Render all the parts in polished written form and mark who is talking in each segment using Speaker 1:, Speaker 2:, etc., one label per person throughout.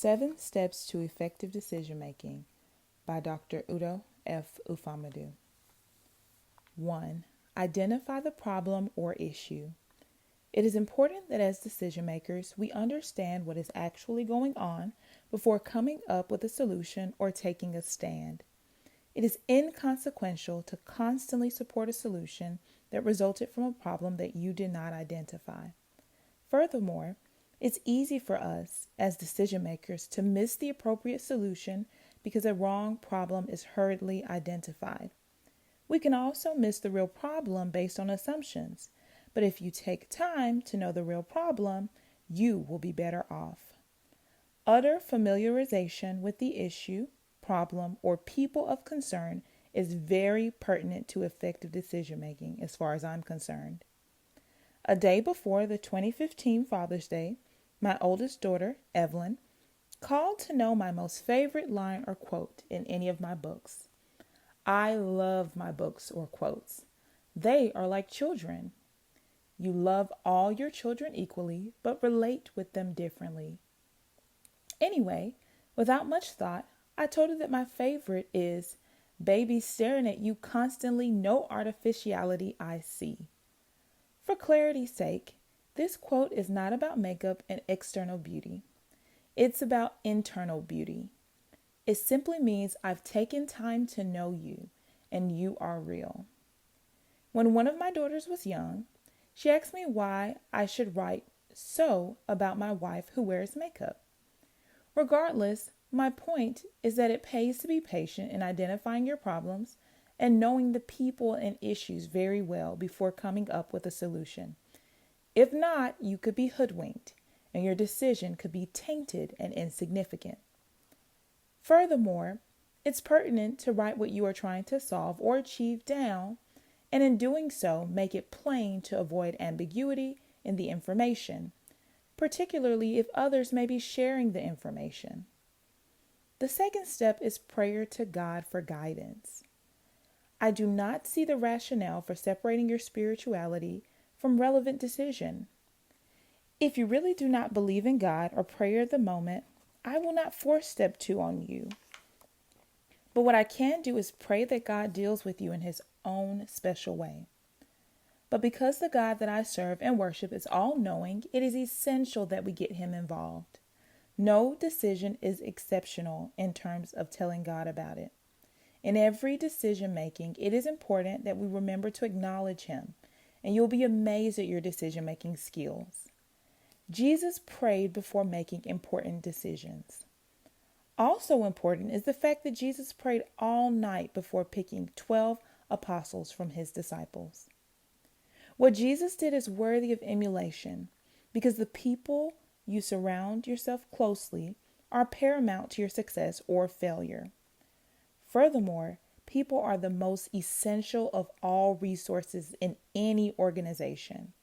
Speaker 1: 7 Steps to Effective Decision Making by Dr. Udo Ufomadu. 1. Identify the problem or issue. It is important that as decision makers, we understand what is actually going on before coming up with a solution or taking a stand. It is inconsequential to constantly support a solution that resulted from a problem that you did not identify. Furthermore, it's easy for us as decision makers to miss the appropriate solution because a wrong problem is hurriedly identified. We can also miss the real problem based on assumptions, but if you take time to know the real problem, you will be better off. Utter familiarization with the issue, problem, or people of concern is very pertinent to effective decision making as far as I'm concerned. A day before the 2015 Father's Day, my oldest daughter, Evelyn, called to know my most favorite line or quote in any of my books. I love my books or quotes. They are like children. You love all your children equally, but relate with them differently. Anyway, without much thought, I told her that my favorite is, "Baby staring at you constantly, no artificiality I see." For clarity's sake, this quote is not about makeup and external beauty. It's about internal beauty. It simply means I've taken time to know you, and you are real. When one of my daughters was young, she asked me why I should write so about my wife who wears makeup. Regardless, my point is that it pays to be patient in identifying your problems and knowing the people and issues very well before coming up with a solution. If not, you could be hoodwinked, and your decision could be tainted and insignificant. Furthermore, it's pertinent to write what you are trying to solve or achieve down, and in doing so, make it plain to avoid ambiguity in the information, particularly if others may be sharing the information. The second step is prayer to God for guidance. I do not see the rationale for separating your spirituality from relevant decision. If you really do not believe in God or prayer at the moment, I will not force step 2 on you. But what I can do is pray that God deals with you in his own special way. But because the God that I serve and worship is all-knowing, it is essential that we get him involved. No decision is exceptional in terms of telling God about it. In every decision making, it is important that we remember to acknowledge him, and you'll be amazed at your decision making skills. Jesus prayed before making important decisions. Also important is the fact that Jesus prayed all night before picking 12 apostles from his disciples. What Jesus did is worthy of emulation because the people you surround yourself closely are paramount to your success or failure. Furthermore, people are the most essential of all resources in any organization.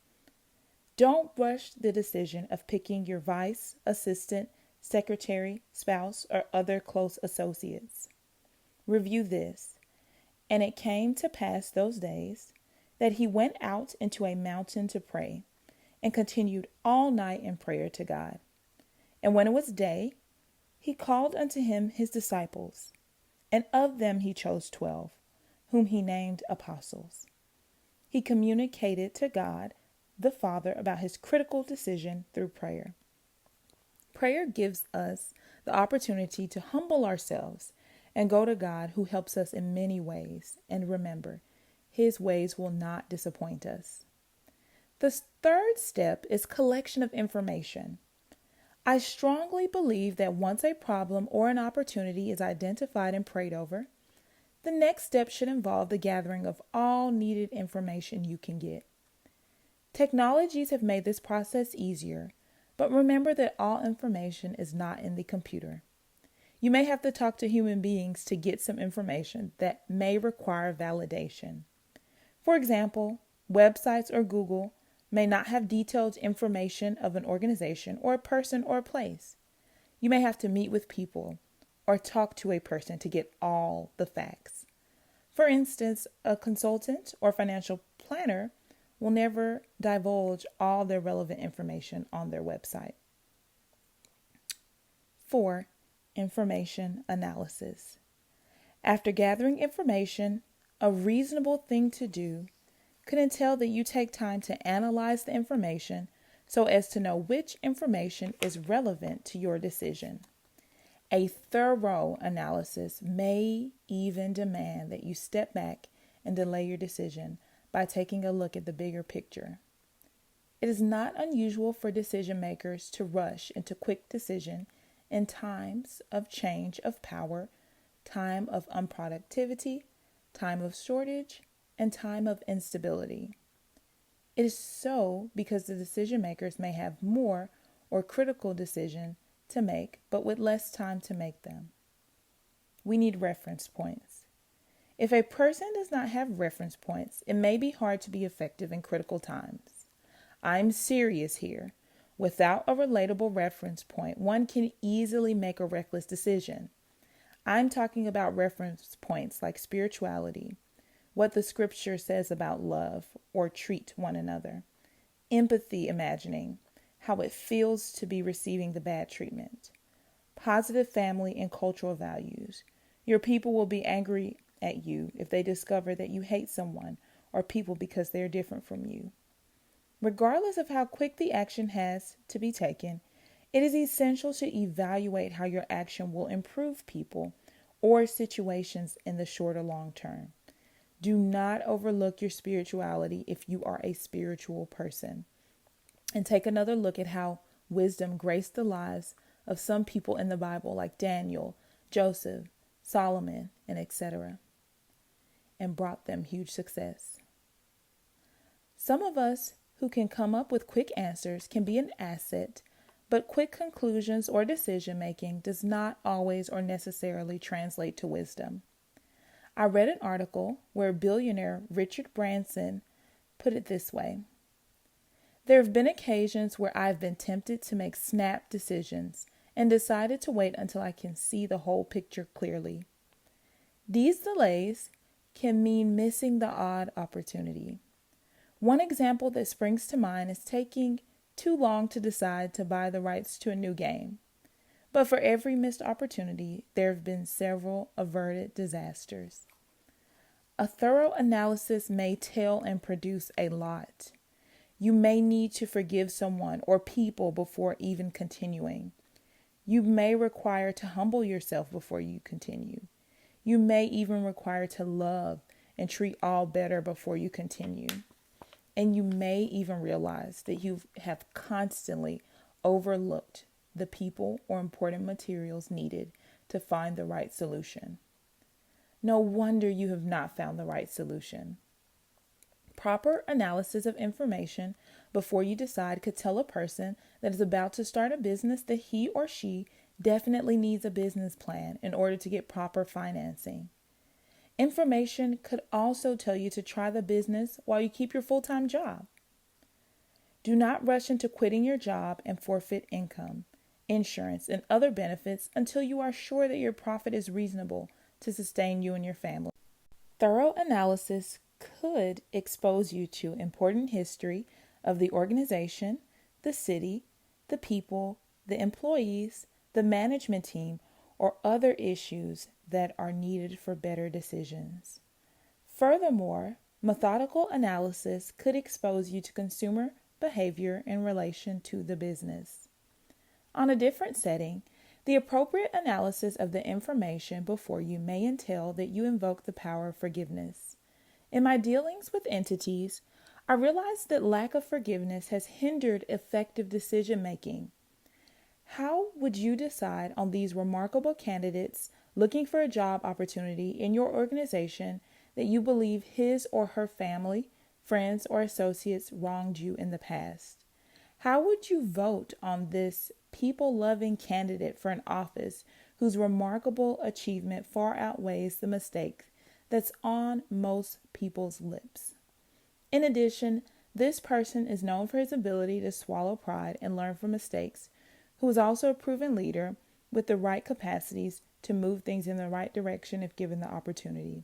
Speaker 1: Don't rush the decision of picking your vice, assistant, secretary, spouse, or other close associates. Review this. And it came to pass those days that he went out into a mountain to pray, and continued all night in prayer to God. And when it was day, he called unto him his disciples, and of them he chose 12, whom he named apostles. He communicated to God the Father about his critical decision through prayer. Prayer gives us the opportunity to humble ourselves and go to God, who helps us in many ways. And remember, his ways will not disappoint us. The third step is collection of information. I strongly believe that once a problem or an opportunity is identified and prayed over, the next step should involve the gathering of all needed information you can get. Technologies have made this process easier, but remember that all information is not in the computer. You may have to talk to human beings to get some information that may require validation. For example, websites or Google may not have detailed information of an organization or a person or a place. You may have to meet with people or talk to a person to get all the facts. For instance, a consultant or financial planner will never divulge all their relevant information on their website. 4. Information analysis. After gathering information, a reasonable thing to do could entail that you take time to analyze the information so as to know which information is relevant to your decision. A thorough analysis may even demand that you step back and delay your decision by taking a look at the bigger picture. It is not unusual for decision makers to rush into quick decision in times of change of power, time of unproductivity, time of shortage, and time of instability. It is so because the decision makers may have more or critical decision to make, but with less time to make them. We need reference points. If a person does not have reference points, it may be hard to be effective in critical times. I'm serious here. Without a relatable reference point, one can easily make a reckless decision. I'm talking about reference points like spirituality, what the scripture says about love or treat one another, empathy, imagining how it feels to be receiving the bad treatment, positive family and cultural values. Your people will be angry at you if they discover that you hate someone or people because they are different from you. Regardless of how quick the action has to be taken, it is essential to evaluate how your action will improve people or situations in the short or long term. Do not overlook your spirituality if you are a spiritual person. And take another look at how wisdom graced the lives of some people in the Bible like Daniel, Joseph, Solomon, and etc., and brought them huge success. Some of us who can come up with quick answers can be an asset, but quick conclusions or decision making does not always or necessarily translate to wisdom. I read an article where billionaire Richard Branson put it this way: there have been occasions where I've been tempted to make snap decisions and decided to wait until I can see the whole picture clearly. These delays can mean missing the odd opportunity. One example that springs to mind is taking too long to decide to buy the rights to a new game. But for every missed opportunity, there have been several averted disasters. A thorough analysis may tell and produce a lot. You may need to forgive someone or people before even continuing. You may require to humble yourself before you continue. You may even require to love and treat all better before you continue. And you may even realize that you have constantly overlooked the people or important materials needed to find the right solution. No wonder you have not found the right solution. Proper analysis of information before you decide could tell a person that is about to start a business that he or she definitely needs a business plan in order to get proper financing. Information could also tell you to try the business while you keep your full-time job. Do not rush into quitting your job and forfeit income, insurance, and other benefits until you are sure that your profit is reasonable to sustain you and your family. Thorough analysis could expose you to important history of the organization, the city, the people, the employees, the management team, or other issues that are needed for better decisions. Furthermore, methodical analysis could expose you to consumer behavior in relation to the business. On a different setting, the appropriate analysis of the information before you may entail that you invoke the power of forgiveness. In my dealings with entities, I realized that lack of forgiveness has hindered effective decision making. How would you decide on these remarkable candidates looking for a job opportunity in your organization that you believe his or her family, friends, or associates wronged you in the past? How would you vote on this people-loving candidate for an office whose remarkable achievement far outweighs the mistake that's on most people's lips? In addition, this person is known for his ability to swallow pride and learn from mistakes, who is also a proven leader with the right capacities to move things in the right direction if given the opportunity.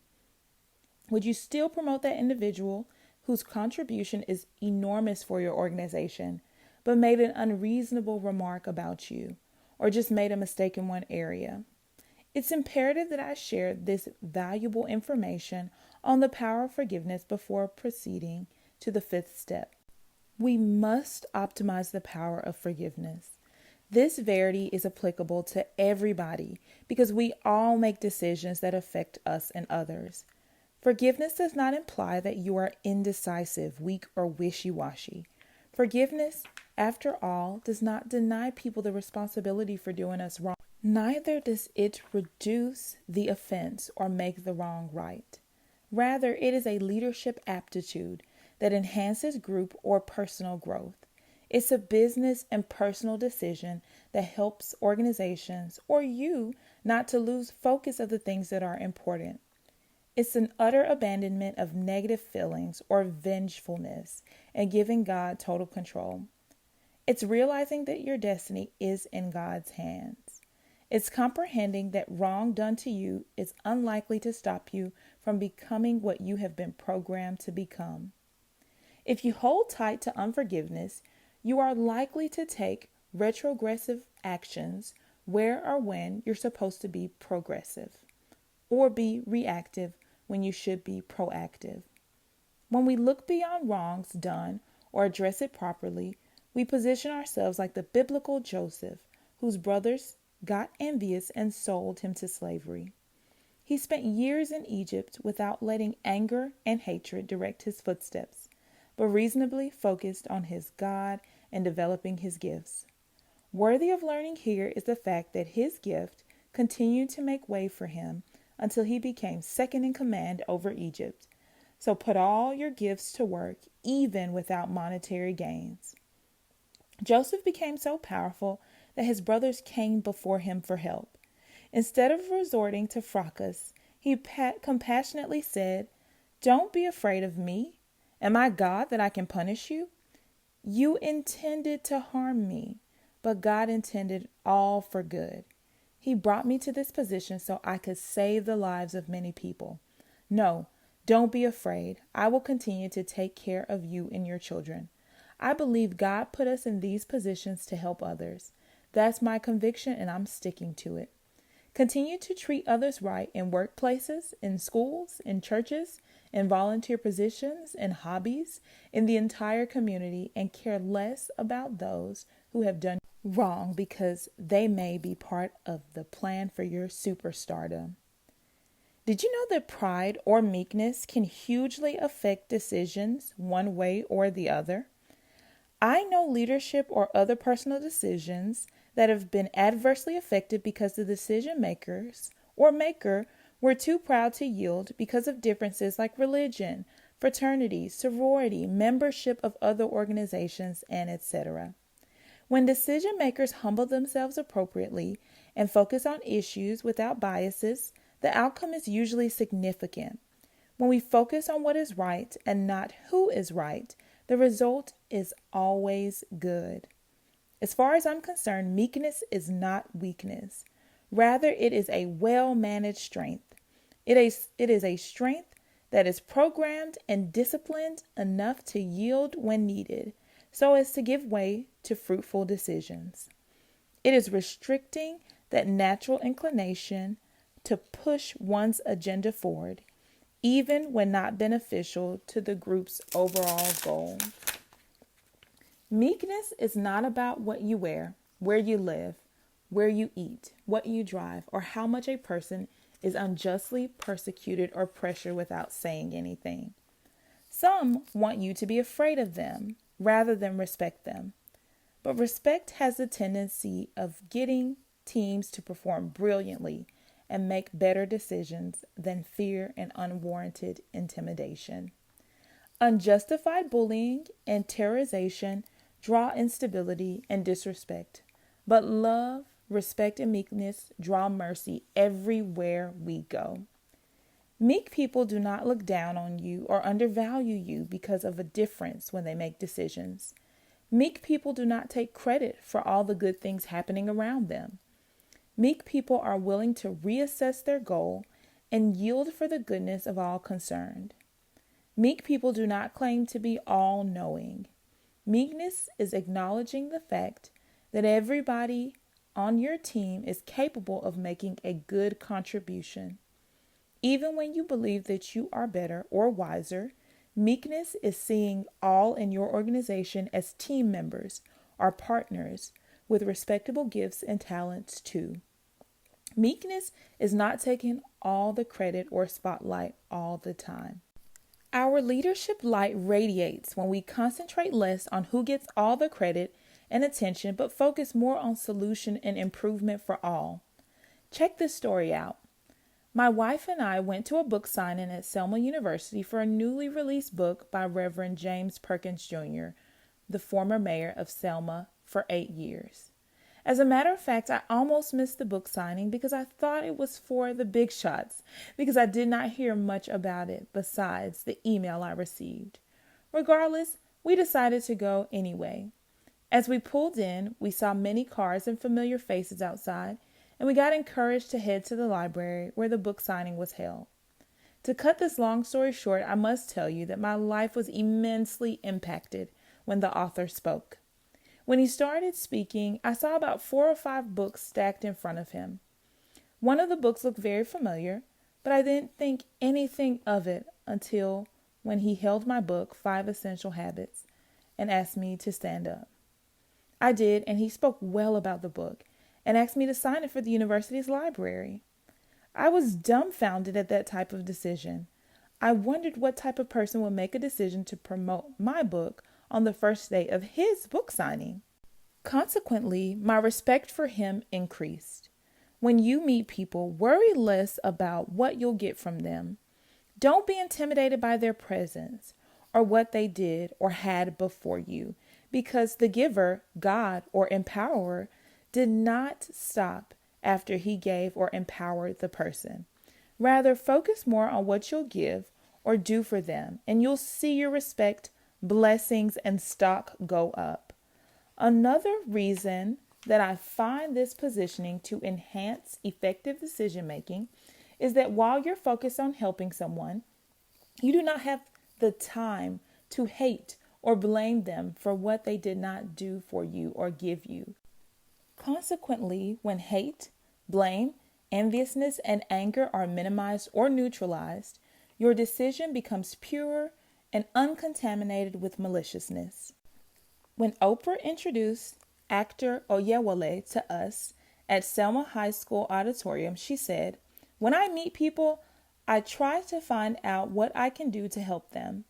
Speaker 1: Would you still promote that individual whose contribution is enormous for your organization, but made an unreasonable remark about you? or just made a mistake in one area. It's imperative that I share this valuable information on the power of forgiveness before proceeding to the fifth step. We must optimize the power of forgiveness. This verity is applicable to everybody because we all make decisions that affect us and others. Forgiveness does not imply that you are indecisive, weak, or wishy-washy. Forgiveness, after all, does not deny people the responsibility for doing us wrong. Neither does it reduce the offense or make the wrong right. Rather, it is a leadership aptitude that enhances group or personal growth. It's a business and personal decision that helps organizations or you not to lose focus of the things that are important. It's an utter abandonment of negative feelings or vengefulness and giving God total control. It's realizing that your destiny is in God's hands. It's comprehending that wrong done to you is unlikely to stop you from becoming what you have been programmed to become. If you hold tight to unforgiveness, you are likely to take retrogressive actions where or when you're supposed to be progressive, or be reactive when you should be proactive. When we look beyond wrongs done or address it properly, we position ourselves like the biblical Joseph, whose brothers got envious and sold him to slavery. He spent years in Egypt without letting anger and hatred direct his footsteps, but reasonably focused on his God and developing his gifts. Worthy of learning here is the fact that his gift continued to make way for him until he became second in command over Egypt. So put all your gifts to work, even without monetary gains. Joseph became so powerful that his brothers came before him for help. Instead of resorting to fracas, he compassionately said, "Don't be afraid of me. Am I God that I can punish you? You intended to harm me, but God intended all for good. He brought me to this position so I could save the lives of many people. No, don't be afraid. I will continue to take care of you and your children. I believe God put us in these positions to help others. That's my conviction, and I'm sticking to it. Continue to treat others right in workplaces, in schools, in churches, in volunteer positions, in hobbies, in the entire community, and care less about those who have done wrong because they may be part of the plan for your superstardom." Did you know that pride or meekness can hugely affect decisions one way or the other? I know leadership or other personal decisions that have been adversely affected because the decision makers or maker were too proud to yield because of differences like religion, fraternity, sorority, membership of other organizations, and etc. When decision makers humble themselves appropriately and focus on issues without biases, the outcome is usually significant. When we focus on what is right and not who is right, the result is always good. As far as I'm concerned, meekness is not weakness. Rather, it is a well-managed strength. It is a strength that is programmed and disciplined enough to yield when needed, so as to give way to fruitful decisions. It is restricting that natural inclination to push one's agenda forward, even when not beneficial to the group's overall goal. Meekness is not about what you wear, where you live, where you eat, what you drive, or how much a person is unjustly persecuted or pressured without saying anything. Some want you to be afraid of them rather than respect them. But respect has the tendency of getting teams to perform brilliantly and make better decisions than fear and unwarranted intimidation. Unjustified bullying and terrorization draw instability and disrespect, but love, respect, and meekness draw mercy everywhere we go. Meek people do not look down on you or undervalue you because of a difference when they make decisions. Meek people do not take credit for all the good things happening around them. Meek people are willing to reassess their goal and yield for the goodness of all concerned. Meek people do not claim to be all-knowing. Meekness is acknowledging the fact that everybody on your team is capable of making a good contribution. Even when you believe that you are better or wiser, meekness is seeing all in your organization as team members or partners with respectable gifts and talents too. Meekness is not taking all the credit or spotlight all the time. Our leadership light radiates when we concentrate less on who gets all the credit and attention, but focus more on solution and improvement for all. Check this story out. My wife and I went to a book signing at Selma University for a newly released book by Reverend James Perkins Jr., the former mayor of Selma for 8 years. As a matter of fact, I almost missed the book signing because I thought it was for the big shots, because I did not hear much about it besides the email I received. Regardless, we decided to go anyway. As we pulled in, we saw many cars and familiar faces outside, and we got encouraged to head to the library where the book signing was held. To cut this long story short, I must tell you that my life was immensely impacted when the author spoke. When he started speaking, I saw about 4 or 5 books stacked in front of him. One of the books looked very familiar, but I didn't think anything of it until when he held my book, 5 Essential Habits, and asked me to stand up. I did, and he spoke well about the book and asked me to sign it for the university's library. I was dumbfounded at that type of decision. I wondered what type of person would make a decision to promote my book on the first day of his book signing. Consequently, my respect for him increased. When you meet people, worry less about what you'll get from them. Don't be intimidated by their presence or what they did or had before you, because the giver, God or empowerer, did not stop after he gave or empowered the person. Rather, focus more on what you'll give or do for them, and you'll see your respect, blessings, and stock go up. Another reason that I find this positioning to enhance effective decision making is that while you're focused on helping someone, you do not have the time to hate or blame them for what they did not do for you or give you. Consequently, when hate, blame, enviousness, and anger are minimized or neutralized, your decision becomes pure and uncontaminated with maliciousness. When Oprah introduced actor Oyewole to us at Selma High School auditorium, she said, "When I meet people, I try to find out what I can do to help them."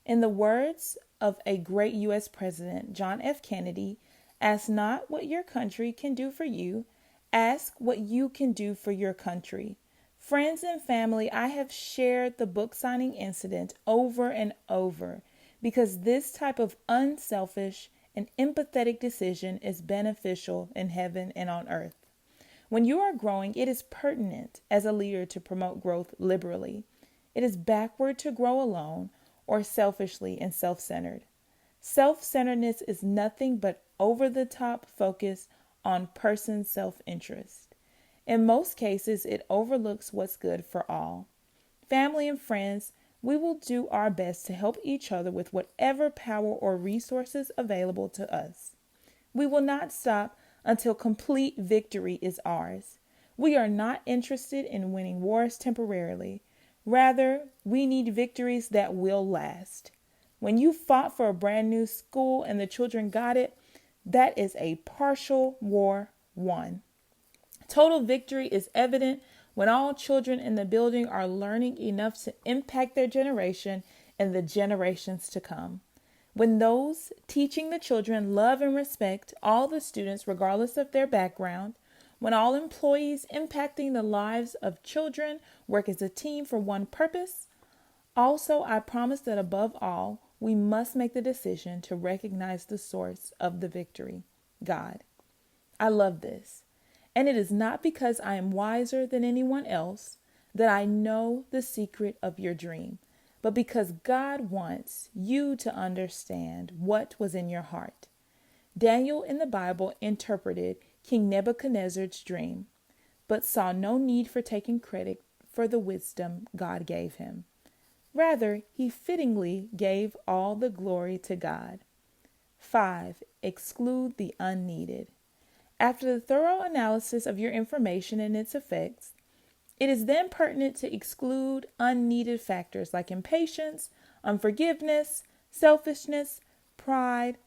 Speaker 1: In the words of a great U.S. President, John F. Kennedy, ask not what your country can do for you, ask what you can do for your country. Friends and family, I have shared the book signing incident over and over because this type of unselfish and empathetic decision is beneficial in heaven and on earth. When you are growing, it is pertinent as a leader to promote growth liberally. It is backward to grow alone or selfishly and self-centered. Self-centeredness is nothing but over-the-top focus on person's self-interest. In most cases, it overlooks what's good for all. Family and friends, we will do our best to help each other with whatever power or resources available to us. We will not stop until complete victory is ours. We are not interested in winning wars temporarily. Rather, we need victories that will last. When you fought for a brand new school and the children got it, that is a partial war won. Total victory is evident when all children in the building are learning enough to impact their generation and the generations to come. When those teaching the children love and respect all the students regardless of their background, when all employees impacting the lives of children work as a team for one purpose. Also, I promise that above all, we must make the decision to recognize the source of the victory, God. I love this. And it is not because I am wiser than anyone else that I know the secret of your dream, but because God wants you to understand what was in your heart. Daniel in the Bible interpreted King Nebuchadnezzar's dream, but saw no need for taking credit for the wisdom God gave him. Rather, he fittingly gave all the glory to God. 5. Exclude the unneeded. After the thorough analysis of your information and its effects, it is then pertinent to exclude unneeded factors like impatience, unforgiveness, selfishness, pride,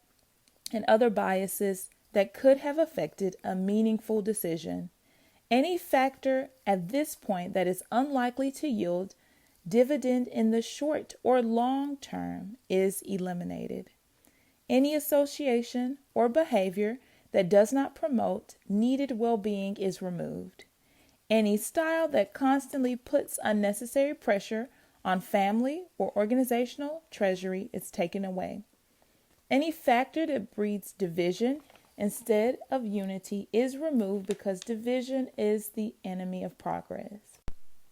Speaker 1: and other biases that could have affected a meaningful decision. Any factor at this point that is unlikely to yield dividend in the short or long term is eliminated. Any association or behavior that does not promote needed well-being is removed. Any style that constantly puts unnecessary pressure on family or organizational treasury is taken away. Any factor that breeds division instead of unity is removed because division is the enemy of progress.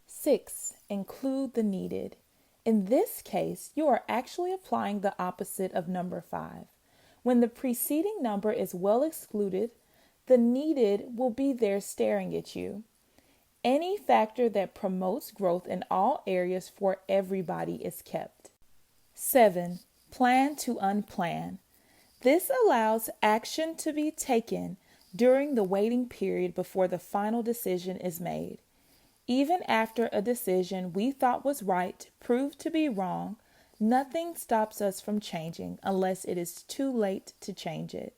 Speaker 1: 6. Include the needed. In this case, you are actually applying the opposite of number 5. When the preceding number is well excluded, the needed will be there staring at you. Any factor that promotes growth in all areas for everybody is kept. 7. Plan to unplan. This allows action to be taken during the waiting period before the final decision is made. Even after a decision we thought was right proved to be wrong, nothing stops us from changing unless it is too late to change it.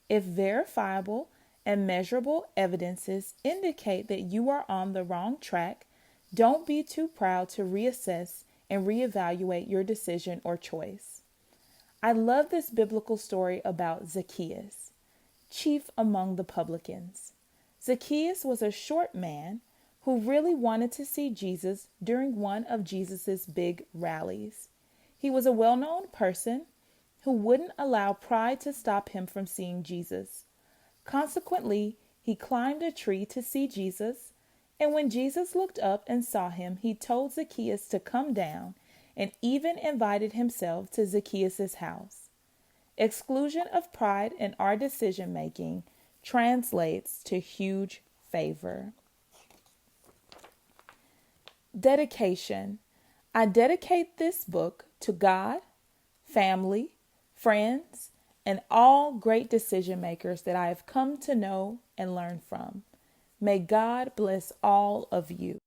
Speaker 1: If verifiable and measurable evidences indicate that you are on the wrong track, don't be too proud to reassess and reevaluate your decision or choice. I love this biblical story about Zacchaeus, chief among the publicans. Zacchaeus was a short man who really wanted to see Jesus during one of Jesus's big rallies. He was a well-known person who wouldn't allow pride to stop him from seeing Jesus. Consequently, he climbed a tree to see Jesus, and when Jesus looked up and saw him, he told Zacchaeus to come down and even invited himself to Zacchaeus' house. Exclusion of pride in our decision-making translates to huge favor. Dedication. I dedicate this book to God, family, friends, and all great decision makers that I have come to know and learn from. May God bless all of you.